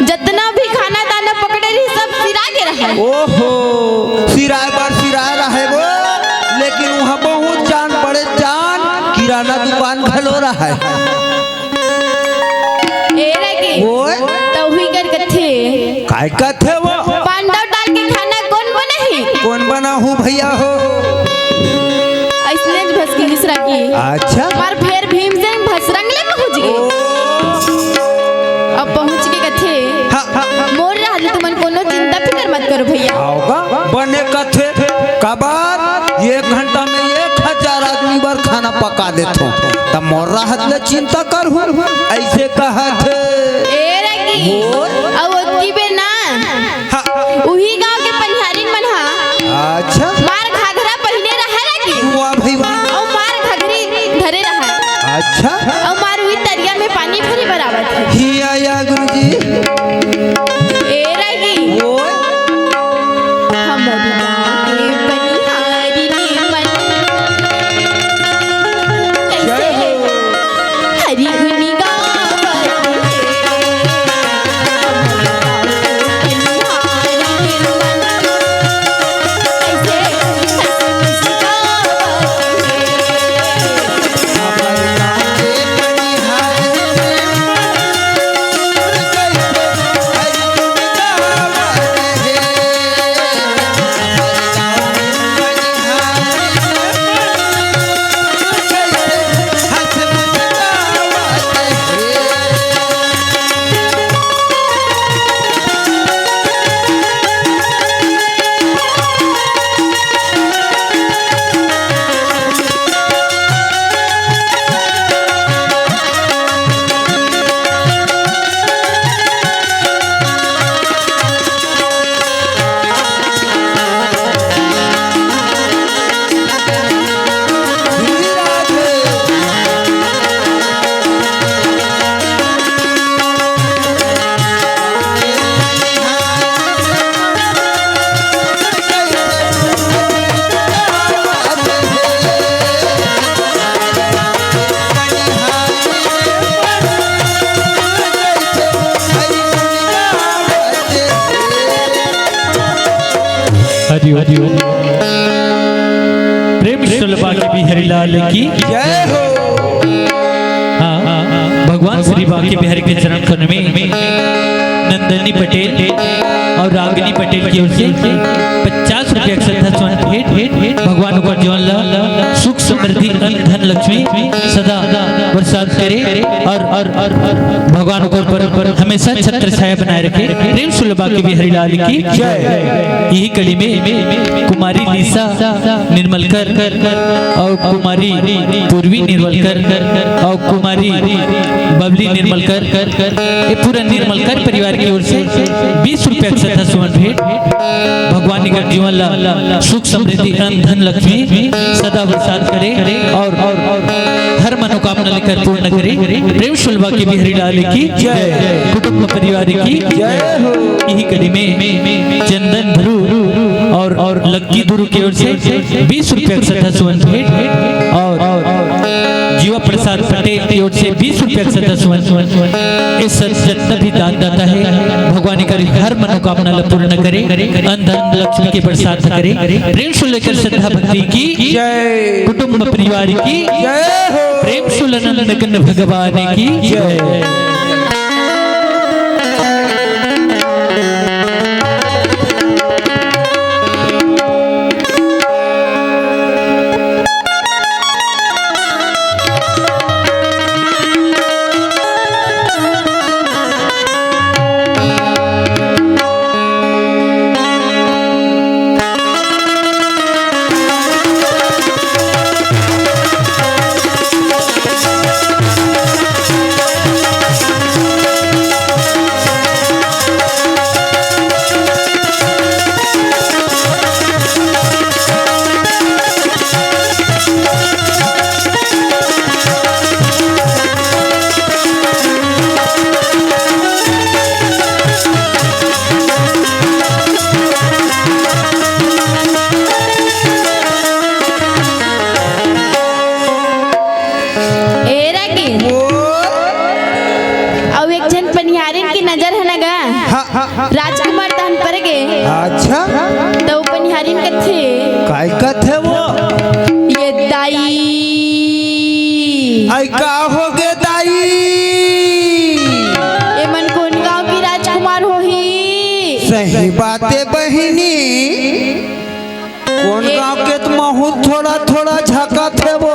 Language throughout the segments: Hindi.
जितना भी खाना दाना पकड़े रही सब सिरा के रहे। ओहो सिराय बार सिराय रहे वो, लेकिन वहाँ बहुत जान बड़े जान किराना दुकान खलो रहा है। ए रगे ओए तो हुई कर कथे काय कथे वो पांडव डाल के खाना कौन बने? कौन बना हूँ भैया हो? इसने भस की मिश्रा की। अच्छा पर फिर भीमसेन भसरंगले पहुंच गए। अब पहुंच के कथे मोर रहले तुमन कोनो चिंता फिकर मत करो भैया। आओगा बने कथे कबार 1 घंटा में 1000 आदमी बार खाना पका देतो तब मोर राहत ले चिंता कर हूँ ऐसे कहा थे। ए रगी अब ओतकी बे ना उही गांव के पनिहारी मन हा अच्छा मार घाघरा पहले रहा रगी वाह भाई वाह। और मार घघरी धरे रहा। अच्छा और मार हुई तरिया में पानी भरी बराबर थे। ही आया गुरुजी ए रगी ओए हमर गांव के पनिहारी के मन कैसे हरी गुनी प्रेम सुलभा के बिहारी लाल की जय हो। हाँ भगवान श्री बांके बिहारी के चरण कमल में नंदनी पटेल और रागिनी पटेल की ओर से 50 रुपये श्रद्धा भेंट भगवान को जीवन सुख समृद्धि धन लक्ष्मी सदा बरसात करे और भगवान को पर हमेशा छत्र छाया बनाए रखे। प्रेम सुलभा के बिहारी लाल की जय। यही कड़ी में कुमारी लीसा निर्मलकर और कुमारी पूर्वी निर्मलकर और कुमारी बबली निर्मलकर ये पूरा निर्मलकर परिवार की ओर से 20 रुपये श्रद्धा सुमन भेंट भगवान निकट जीवन सुख समृद्धि धन लक्ष्मी सदा बरसात करे और हर मनोकामना लेकर पूर्ण करे। प्रेम सुलभा की बिहारी लाल की जय। कुटुंब परिवार की जय। यही कड़ी में चंदन ध्रुव और लक्की ध्रुव की ओर से 20 रुपये श्रद्धा सुमन भेंट और जीवा प्रसाद पटेल की ओर से 20 रुपये श्रद्धा सुमन। इस जितना भी दान दाता है भगवान करे हर मनोकामना पूर्ण करे धन लक्ष्मी के प्रसाद करे। प्रेम से लेकर श्रद्धा भक्ति की जय। कुटुंब परिवार की जय। प्रेम सुलनंदन भगवान की जय। राजकुमार दहन पर गए अच्छा तो पनिहारिन कथे काय कथे वो ये दाई आई का हो गे दाई ये मन कौन गांव की राजकुमार हो ही सही बातें बहिनी कौन गांव के महू थोड़ा थोड़ा झका थे वो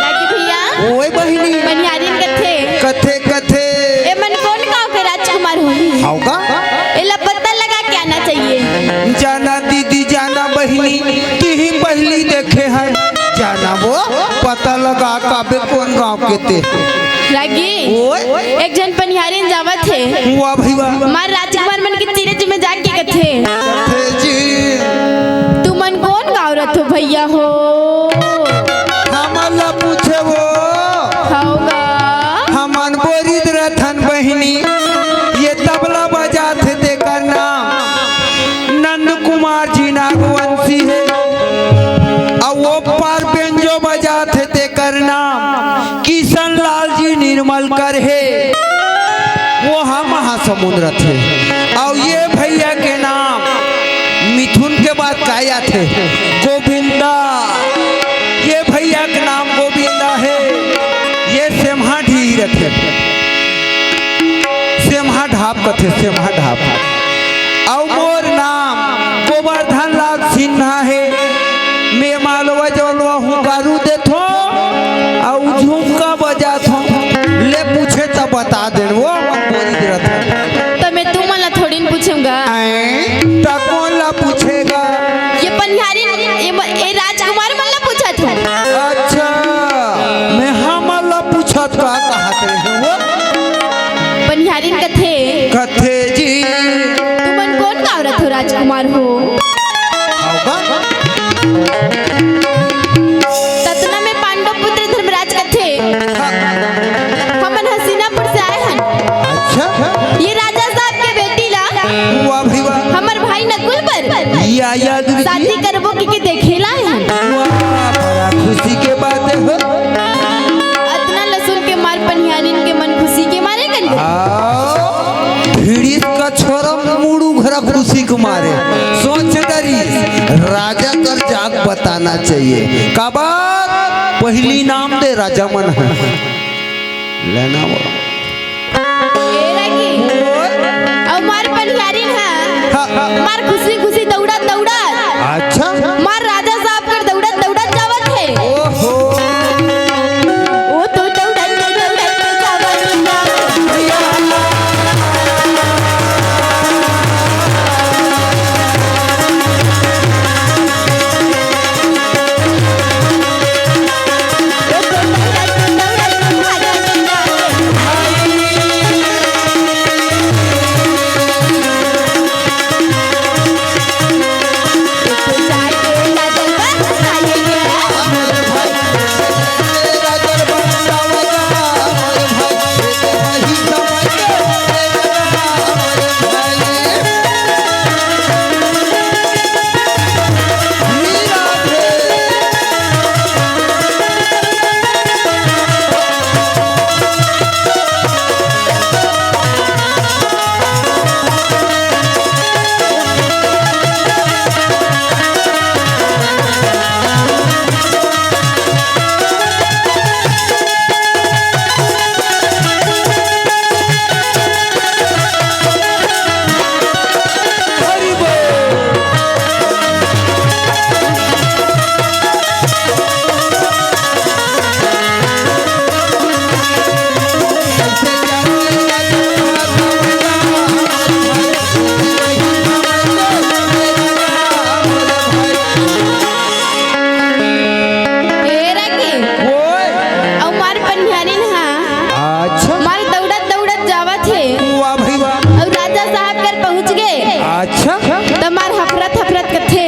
लागी भैया ओए बहिनी पनिहारिन कथे कथे कथे ये मन कौन गांव के राजकुमार हो ही होगा इला पता लगा के आना चाहिए जाना दीदी जाना बहिनी तू ही पहली देखे है जाना वो पता लगा काबे कौन गांव के थे लागी ओए एक जन पनिहारिन जावत थे वाह भाई वाह मार राजकुमार मन के तीरज में जाके कथे कथे जी तू मन कौन गाँव रथो भैया हो हमला पूछे वो होगा हमन बोरिद रथन बहिनी ये तबला बजाते देकर नाम नंद कुमार जी नागवंशी है और वो पार बेंजो बजाते देकर नाम किशन लाल जी निर्मल कर है वो हम महासमुद्र थे और ये भैया के नाम मिथुन के बाद काया थे गोविंदा ये भैया का नाम गोविंदा है ये सेमहा ढीर थे सेमहा ढाप कथे सेमहा ढाप और मोर नाम गोवर्धन लाल सिन्हा है मैं मालवा जलवा हूँ गारू देथो और झुमका बजा थो ले पूछे तब बता दे वो बोरी दे रहा तो मैं तू मला थोड़ी न पूछूंगा था कौन ला पूछेगा ये पनिहारिन ये राजकुमार मला पूछा था अच्छा मैं हमला पूछत का कहते हैं वो पनिहारिन कथे कथे जी तू मन कौन गाँव रथो राजकुमार हो होगा ततना में पांडव पुत्र धर्मराज कथे हमन हसीनापुर से आए हन अच्छा ये राजा साहब के बेटी ला वाह भाई वाह हमर भाई नकुल पर या याद शादी करबो की देखेला हन वाह बड़ा खुशी के बात है हो अतना लसुन के मार पनिहारिन के मन खुशी के मारे गन भिड़ी का छोरा मुड़ू घरा खुशी को मारे सोच डरी राजा कर जाग बताना चाहिए का बात पहली नाम दे राजा मन है लेना वो ए लगी और मार पनिहारिन है मार खुशी खुशी दौड़ा दौड़ा अच्छा मार राजा साहब कर दौड़ा दौड़ा जावत है ओहो ओ तो दौड़ा दौड़ा जावत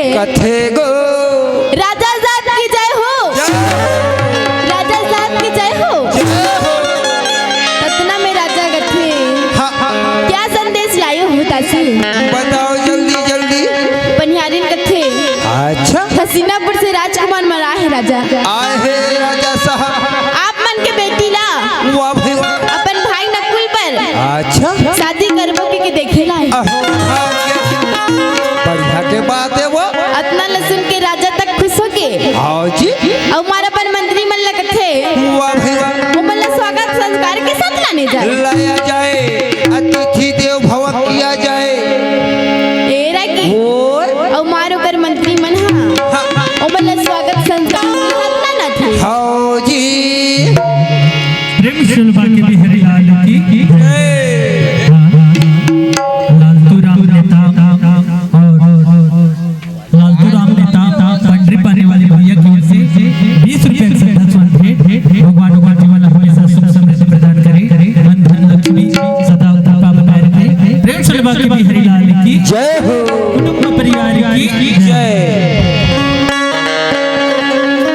कथे गो राजा साहब की जय हो, राजा साहब की जय हो। ततना में राजा गथे क्या संदेश लाए हो तासी? बताओ जल्दी जल्दी। पनिहारिन कथे अच्छा हसीनापुर से राजकुमार मरा है राजा। आए है राजा साहब आप मन के बेटी ला वाह भाई वाह। अपन भाई नकुल पर अच्छा शादी करबो के देखे ला है। हाँ जी और हमारा अपन मंत्री मन लगत थे वाह भाई वाह वो मन ला स्वागत संस्कार के साथ लाने जाए लाया जाए अतिथि देव भव किया जाए ए रखी ओए और हमारो कर मंत्री मन हा वो मन ला स्वागत संस्कार के साथ लाना थे हाँ जी प्रेम शोभा के बिहारी लाल की लालतू राम नेता और लालतू राम नेता पंडरी पाने वाले भैया की ओर से 20 रुपए का श्रद्धासुमन भेंट भगवान का जीवन हमेशा सुख समृद्धि प्रदान करे मन धन लक्ष्मी सदा कृपा बनाए रखे प्रेम शोभा के बिहारी लाल की जय हो कुटुंब परिवार की जय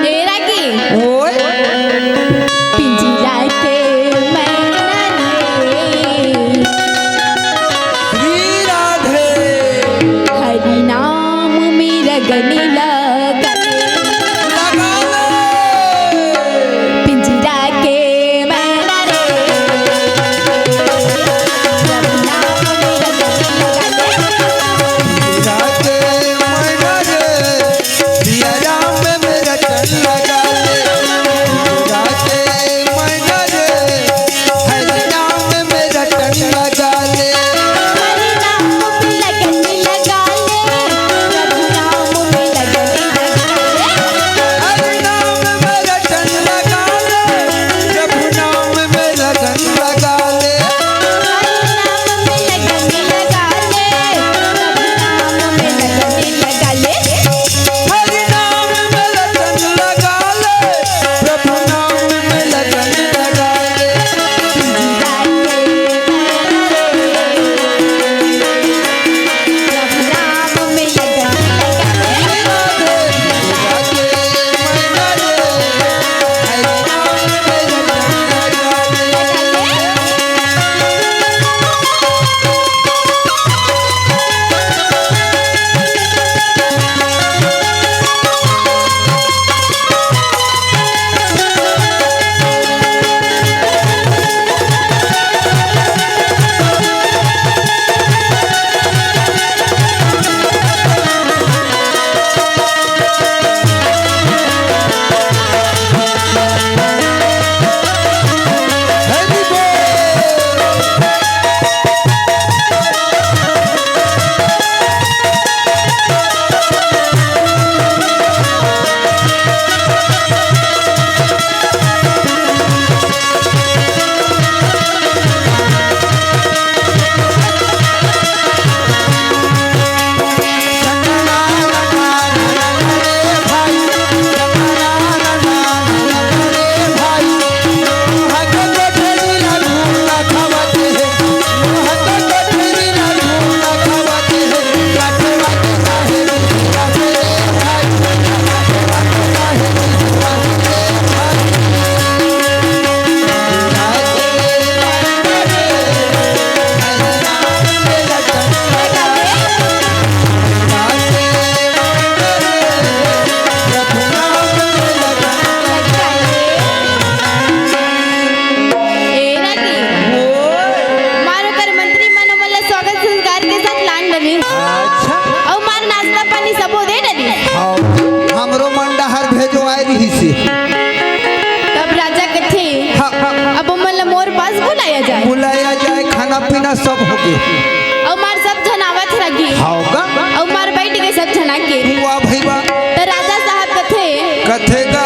ए रखी ओए पिंजरा के मैना रे श्री राधे हरि नाम मेरा गनी लगा लगा ले पिंजरा के मैना रे हरि नाम मेरा गनी लगा राधे मैना रे सिया राम में मेरा चल लगा ले राधे मैना रे हरि नाम में मेरा चल लगा ले हरि नाम मेरा गनी लगा ले प्रभु नाम मेरा गनी लगा ले हरि नाम में मेरा चल लगा ले प्रभु नाम में मेरा चल लगा ले हरि नाम मेरा गनी लगा ले प्रभु नाम मेरा गनी लगा ले हरि नाम में मेरा चल लगा ले प्रभु नाम में मेरा चल लगा ले प्रभु नाम मेरा गनी लगा ले हरि बोल हमरो मंडहर भेजवाई रही से तब राजा कथे अब मन मोर पास बुलाया जाए बुलाया जाए खाना पीना सब हो गए और मार सब जनावत रगी होगा और मार बैठ गए सब जना के वाह भाई वाह तो राजा साहब कथे कथेगा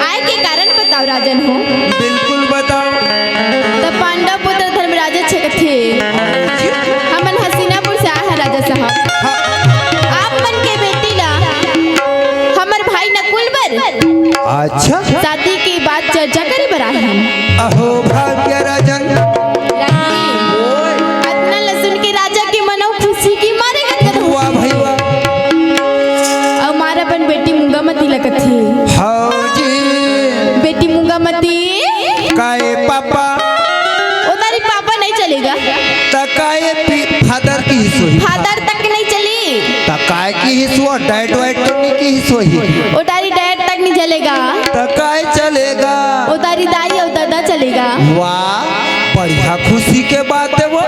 आए के कारण बताओ राजन हो बिल्कुल बताओ तब पांडव पुत्र धर्मराज छे कथे हमन हसीनापुर से आए हैं राजा साहब आप मन के बेटी ला हमर भाई नकुल बर अच्छा शादी की बात चर्चा करे बर आए हम अहो भाग्य राजन अतना लसुन के राजा के मनो खुशी की मारे गदगद हो वाह भाई वाह और मारा बन बेटी मुंगामती लगत थी हाँ जी बेटी मुंगामती काए पापा ओ तारी पापा नहीं चलेगा तकाए फादर की हिस्सोही फादर तक नहीं चली तकाए की हिस्सो डैड वाइट तो नहीं की हिस्सोही ओ तारी डैड तक नहीं चलेगा तकाए चलेगा ओ तारी दाई और दादा चलेगा वाह बढ़िया खुशी के बात है वो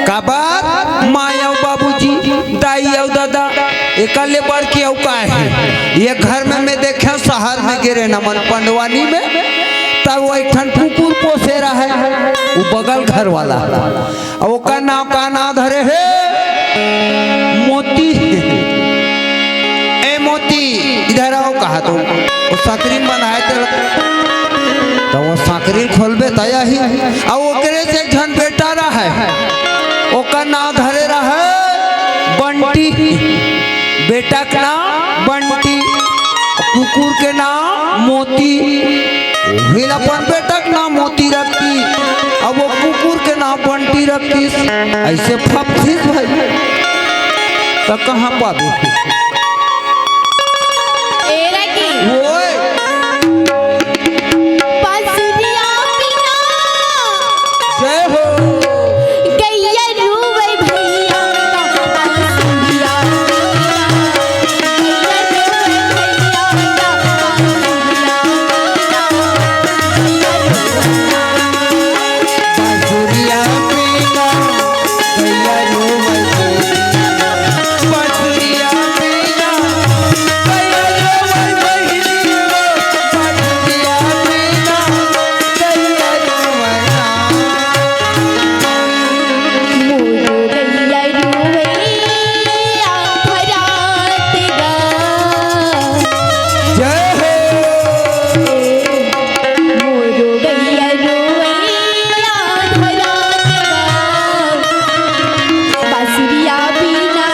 का बात माँ और बाबूजी दाई और दादा एकले बढ़ के औ ये घर में मैं देखे शहर में गिरे नमन पंडवानी में, तब वो एक ठन कुकुर पोसे रहा है, वो बगल घर वाला, और वो का नाम धरे है मोती। ए मोती इधर आओ, कहा तो वो सकरी बनाए तो वो सकरी खोलबे तया ही, और ओकरे से एक ठन बेटा रहा है, ओका नाम धरे रहा है बंटी, बेटा का नाम बंटी, कुकुर के नाम मोती। फिर अपन बेटा का नाम मोती रखती, अब वो कुकुर के नाम बंटी रखती। ऐसे फपथी भाई तो कहाँ पाबे एरा की ओए बांसुरिया बिना जय हो गैया रूवे भैया बांसुरिया बांसुरिया पीना गैया रोवे बांसुरिया पीना गैया रोवे बहिनी रो, बांसुरिया पीना गैया रोवे ना। मोरो गैया रूवे आफरात गा जय हो मोरो गैया रूवे आफरात गा बांसुरिया बिना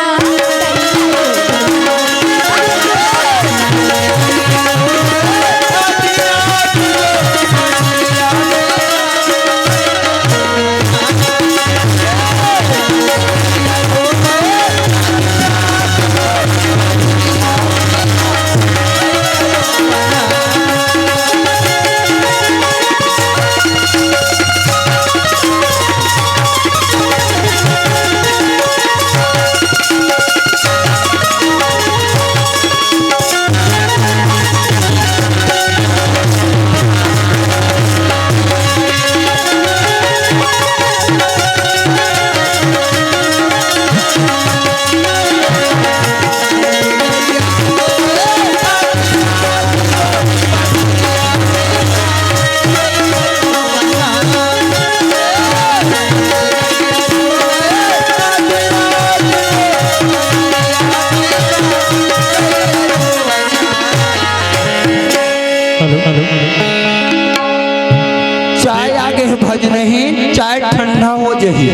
चाय आगे भज नहीं, चाय ठंडा हो जही,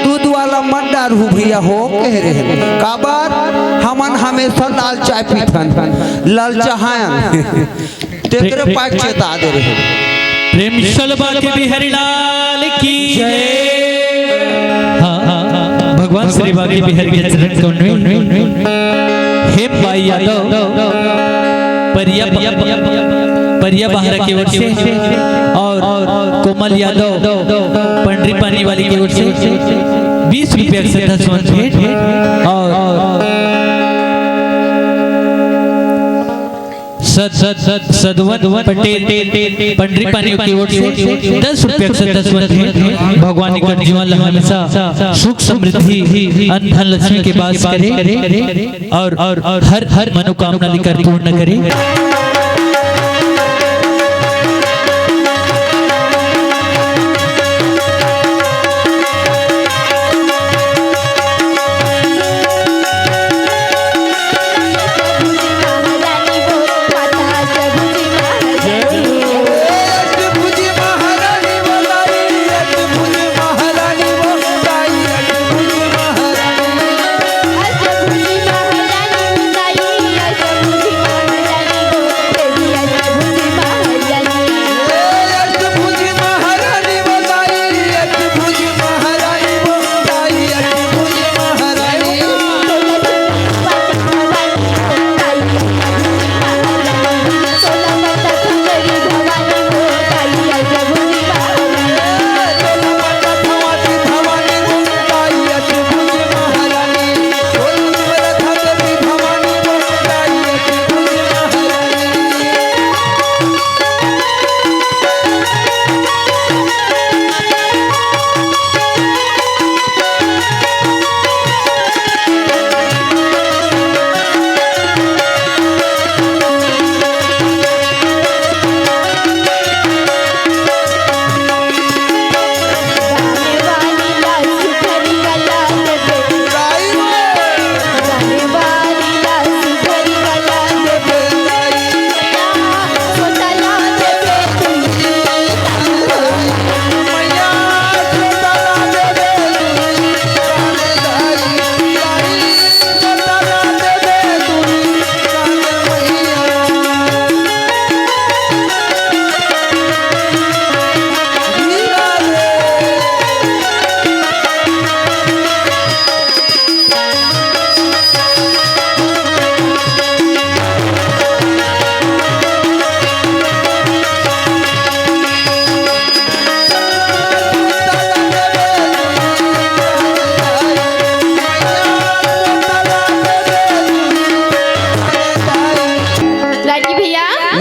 दूध वाला मत डारू भैया हो कह रहे काबर हमन हमेशा लाल चाय पीथन, लाल चाहन तेरे पास चेता दे रहे। प्रेम शलबा के बिहारी लाल की जय। हाँ, भगवान श्री बागी बिहारी के चरण कमल में हेम भाई यादव परिया बाहरा की ओर से और कोमल यादव पंडरी पानी वाली की ओर से 20 रुपया से 10 भेंट और सदवत पटेल पंडरी पानी की ओर से 10 रुपया से 10 भेंट। भगवान का जीवन हमेशा सुख समृद्धि अन्न धन लक्ष्मी के पास करे और हर मनोकामना लेकर पूर्ण करे।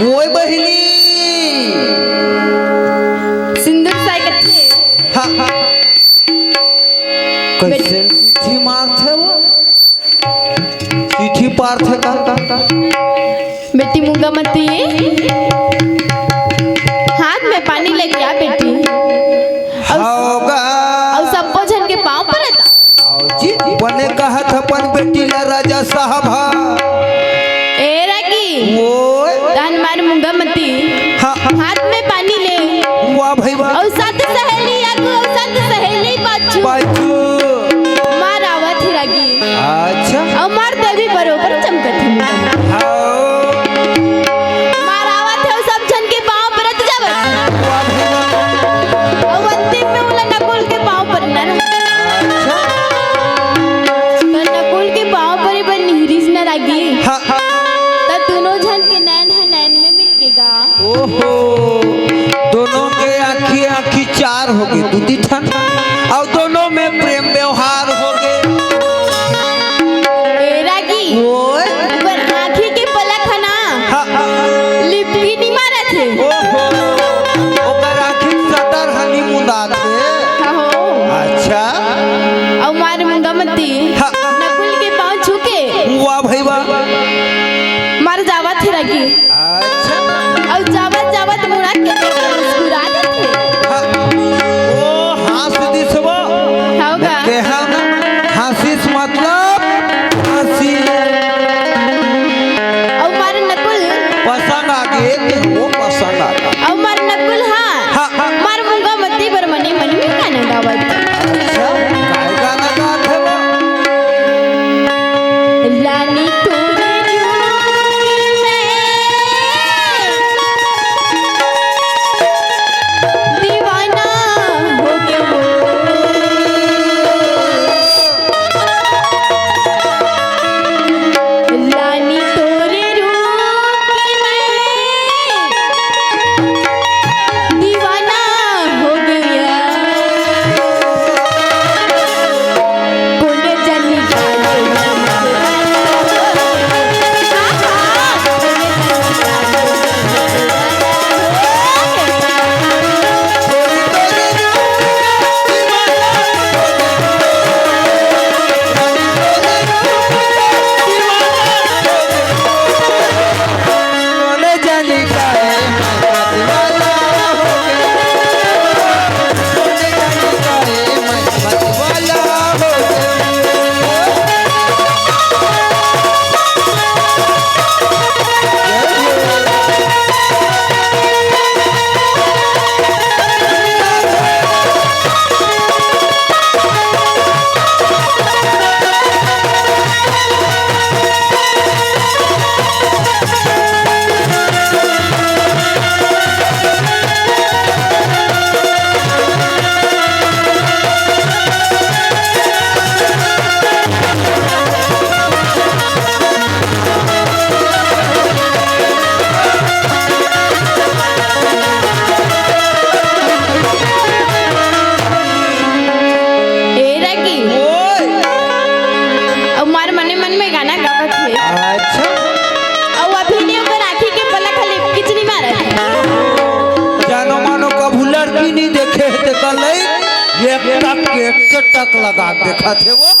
ओए बहिनी सिंदूर साई कथे हाँ कैसे चिट्ठी मारते वो चिट्ठी पारथे का बेटी मूंगा मती हाथ में पानी लेके आ बेटी होगा और सबको झन के पाँव पर रहता जी बने कहत अपन बेटी ला राजा साहब ए रागी ओए दान मार मूंगा मती हाँ हाथ में पानी ले वाह भाई वाह और साथ सहेली आगू और साथ सहेली पाछू बाजू मार आवत ही रागी अच्छा और मार देवी बरोबर चमकत है हाँ मार आवत है और सब झन के पाँव पर रत जावत वाह भाई वाह और अंतिम में उला नकुल के पाँव पर न अच्छा तो नकुल के पाँव पर ही बन निहरिस न रागी हाँ हाँ तो दोनों झन के नैन है नैन में मिल गेगा ओहो दोनों के आँखी आँखी चार हो गई दूधी ठन और दोनों में प्रेम व्यवहार हो गए ए रागी ओए पर आँखी के पलक है ना हाँ हाँ लिपटी नहीं मारा थे ओहो ओकर आँखी सटर हनी मुंदा थे हो अच्छा और मार मुंगा मती हाँ नकुल के पाँव छूके वाह भाई वाह मार जावत है रागी अच्छा और जावत जावत मुड़ा के मुस्कुरा देते हाँ ओ हंस दिसवा होगा केहा ना हंसिस मतलब हंसी और मार नकुल पसंद आ गए वो पसंद आ गए और मार नकुल हाँ हाँ हाँ मार मुंगा मती पर मनी मन में गाना गावत अच्छा काय गाना गात है वो रानी तोरे रूप में दीवाना हो गया वो रानी तोरे रूप में दीवाना हो गया कौन जानी बोले जानी का है मैं दीवाना हो गया बोले जानी का है मैं मतवाला हो ए रागी ओए और मार मने मन में गाना गावत है अच्छा और अभी नहीं ओकर आँखी के पलक खाली किचनी मारत है जानो मानो कभू लड़की नहीं देखे थे कल एक टक लगा के देखा थे वो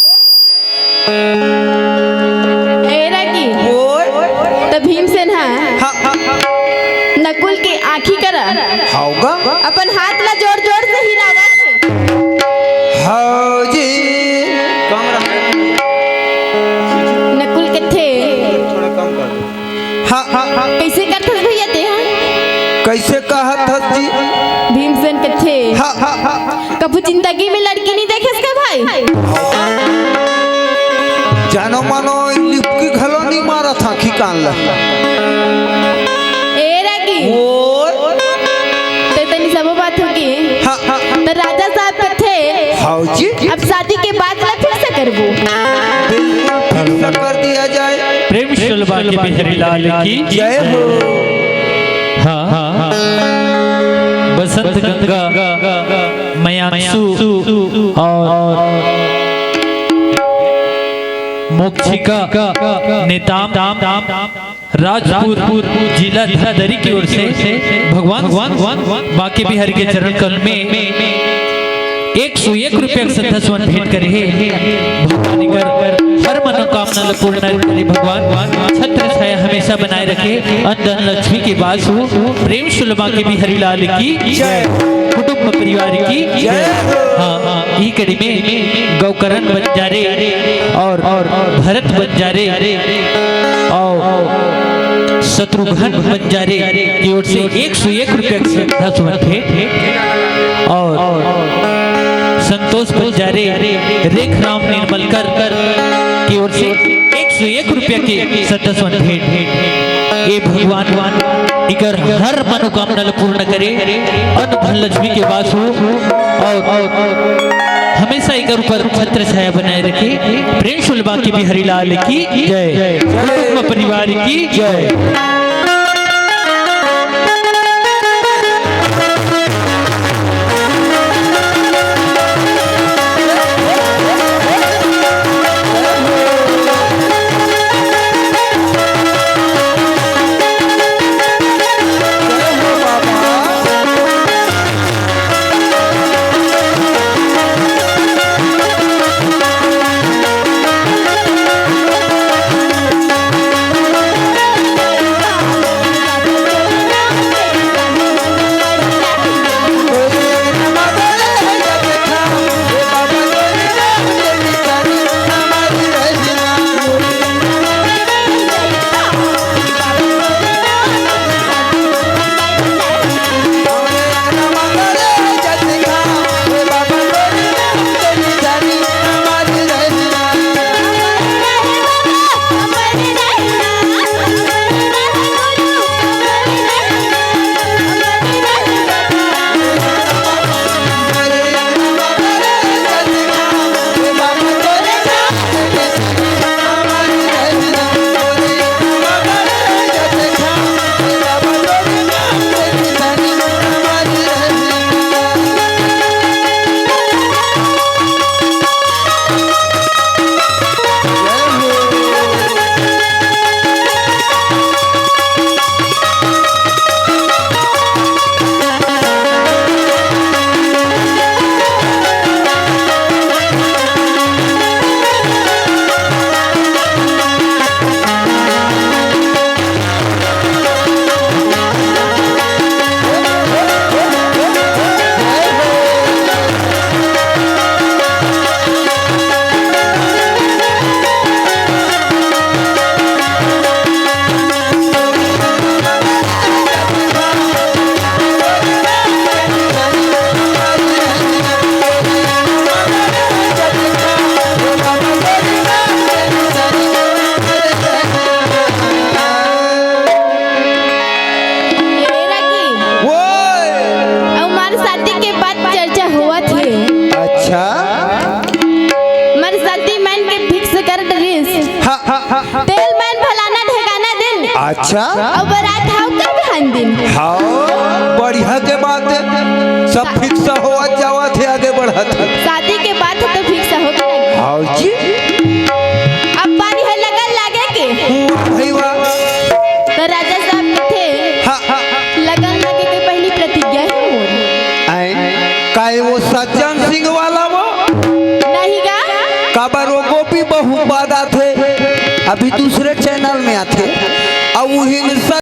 ए रागी ओए तो भीमसेन है हाँ हाँ हाँ नकुल के आँखी करा होगा अपन हाथ ला जोर जोर से हिलावत है हाँ जी कम रहा नकुल कथे थोड़ा कम कर दो हाँ हाँ हाँ कैसे करथस भैया ते हैं कैसे कहत हस जी भीमसेन कथे हाँ हाँ हाँ कभू जिंदगी में लड़की नहीं देखे इसका भाई जानो मानो लिपकी घलो नहीं मारा था खिकान ला ए रागी ओए ते तनी सब बात होगी हाँ हाँ तो राजा साहब कथे हाँ जी अब शादी के बाद ला फिर से करबो बिल्कुल फिर से कर दिया जाए प्रेम शुलभा के बिहारी लाल की जय हो हाँ हाँ हाँ बसंत गंगा मयांशु और मोक्षिका निताम राजपुर जिला धराधरी की ओर से भगवान बाके बिहारी के चरण कल में 101 रुपया श्रद्धा सुमन भेंट करे भगवान कर हर मनोकामना पूर्ण करे। भगवान छत्र छाया हमेशा बनाए रखे, अंधन लक्ष्मी की बास हो, प्रेम शुलमा के बिहारी लाल की कुटुंब परिवार की हाँ ई कड़ी में गौकरण बंजारे और भरत बंजारे और शत्रुघ्न बंजारे की ओर से 101 रुपया श्रद्धा सुमन भेंट और संतोष बंजारे रेख राम निर्मलकर की ओर से 101 रुपया की श्रद्धा सुमन भेंट। ये भगवान इकर हर मनोकामना पूर्ण करे, अन्न धन लक्ष्मी के वास हो और हमेशा इकर ऊपर छत्र छाया बनाए रखे। प्रेम शुलभा की बिहारी लाल की जय, कुटुंब परिवार की जय। अच्छा और बारात हाउ का बहन दिन हाँ बढ़िया के बात सब फिक्स हो जावत है आगे बढ़त शादी के बाद तो फिक्स हो गया हाँ जी अब पानी है लगन लागे के भईवा तो राजा साहब के थे हाँ लगन लागे के पहली प्रतिज्ञा है मोर आए काहे वो सज्जन सिंह वाला वो नहीं गा काबर वो गोपी बहु बादा थे अभी दूसरे चैनल में आते अब वही